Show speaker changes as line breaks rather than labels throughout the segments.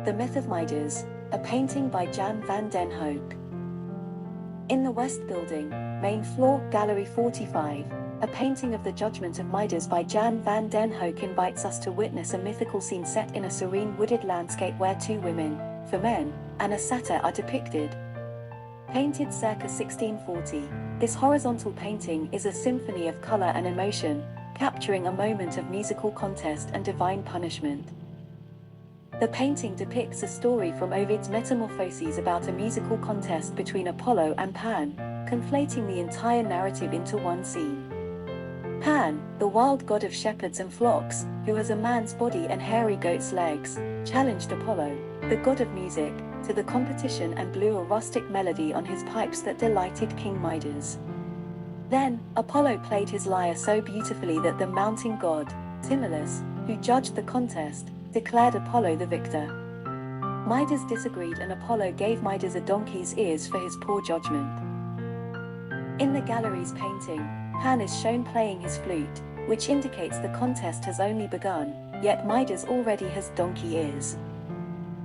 The Myth of Midas, a painting by Jan van den Hoecke. In the West Building, main floor, Gallery 45, a painting of the Judgment of Midas by Jan van den Hoecke invites us to witness a mythical scene set in a serene wooded landscape where two women, for men, and a satyr are depicted. Painted circa 1640, this horizontal painting is a symphony of color and emotion, capturing a moment of musical contest and divine punishment. The painting depicts a story from Ovid's Metamorphoses about a musical contest between Apollo and Pan, conflating the entire narrative into one scene. Pan, the wild god of shepherds and flocks, who has a man's body and hairy goat's legs, challenged Apollo, the god of music, to the competition and blew a rustic melody on his pipes that delighted King Midas. Then, Apollo played his lyre so beautifully that the mountain god, Timulus, who judged the contest, declared Apollo the victor. Midas disagreed and Apollo gave Midas a donkey's ears for his poor judgment. In the gallery's painting, Pan is shown playing his flute, which indicates the contest has only begun, yet Midas already has donkey ears.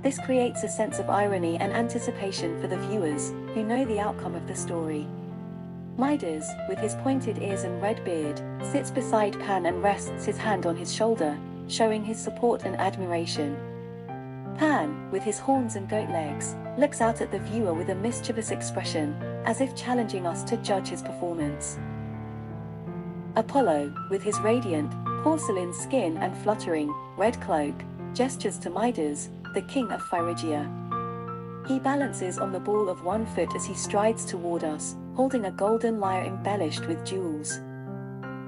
This creates a sense of irony and anticipation for the viewers, who know the outcome of the story. Midas, with his pointed ears and red beard, sits beside Pan and rests his hand on his shoulder, showing his support and admiration. Pan, with his horns and goat legs, looks out at the viewer with a mischievous expression, as if challenging us to judge his performance. Apollo, with his radiant, porcelain skin and fluttering, red cloak, gestures to Midas, the king of Phrygia. He balances on the ball of one foot as he strides toward us, holding a golden lyre embellished with jewels.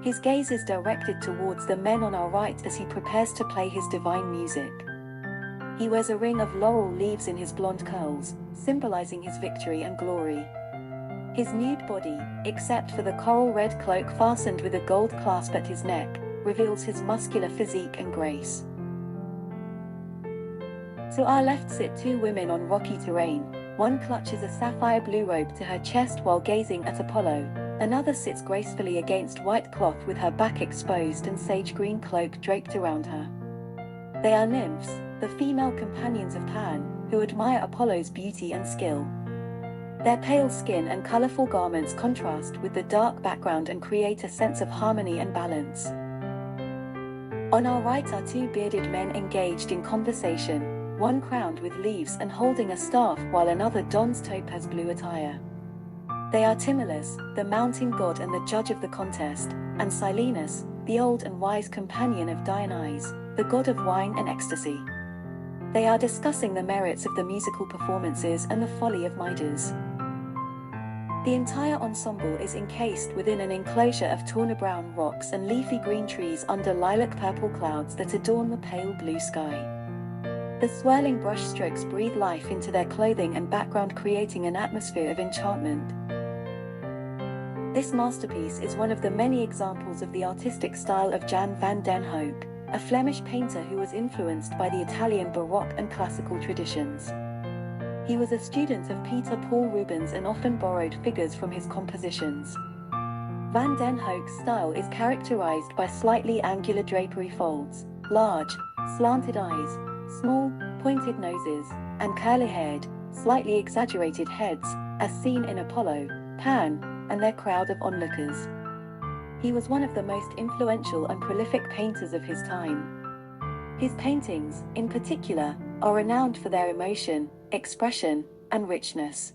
His gaze is directed towards the men on our right as he prepares to play his divine music. He wears a ring of laurel leaves in his blonde curls, symbolizing his victory and glory. His nude body, except for the coral red cloak fastened with a gold clasp at his neck, reveals his muscular physique and grace. To our left sit two women on rocky terrain. One clutches a sapphire-blue robe to her chest while gazing at Apollo. Another sits gracefully against white cloth with her back exposed and sage-green cloak draped around her. They are nymphs, the female companions of Pan, who admire Apollo's beauty and skill. Their pale skin and colorful garments contrast with the dark background and create a sense of harmony and balance. On our right are two bearded men engaged in conversation, one crowned with leaves and holding a staff while another dons topaz-blue attire. They are Timulus, the mountain god and the judge of the contest, and Silenus, the old and wise companion of Dionysus, the god of wine and ecstasy. They are discussing the merits of the musical performances and the folly of Midas. The entire ensemble is encased within an enclosure of tawny-brown rocks and leafy green trees under lilac-purple clouds that adorn the pale blue sky. The swirling brushstrokes breathe life into their clothing and background, creating an atmosphere of enchantment. This masterpiece is one of the many examples of the artistic style of Jan van den Hoecke, a Flemish painter who was influenced by the Italian Baroque and classical traditions. He was a student of Peter Paul Rubens and often borrowed figures from his compositions. Van den Hoecke's style is characterized by slightly angular drapery folds, large, slanted eyes, small, pointed noses, and curly-haired, slightly exaggerated heads, as seen in Apollo, Pan, and their crowd of onlookers. He was one of the most influential and prolific painters of his time. His paintings, in particular, are renowned for their emotion, expression, and richness.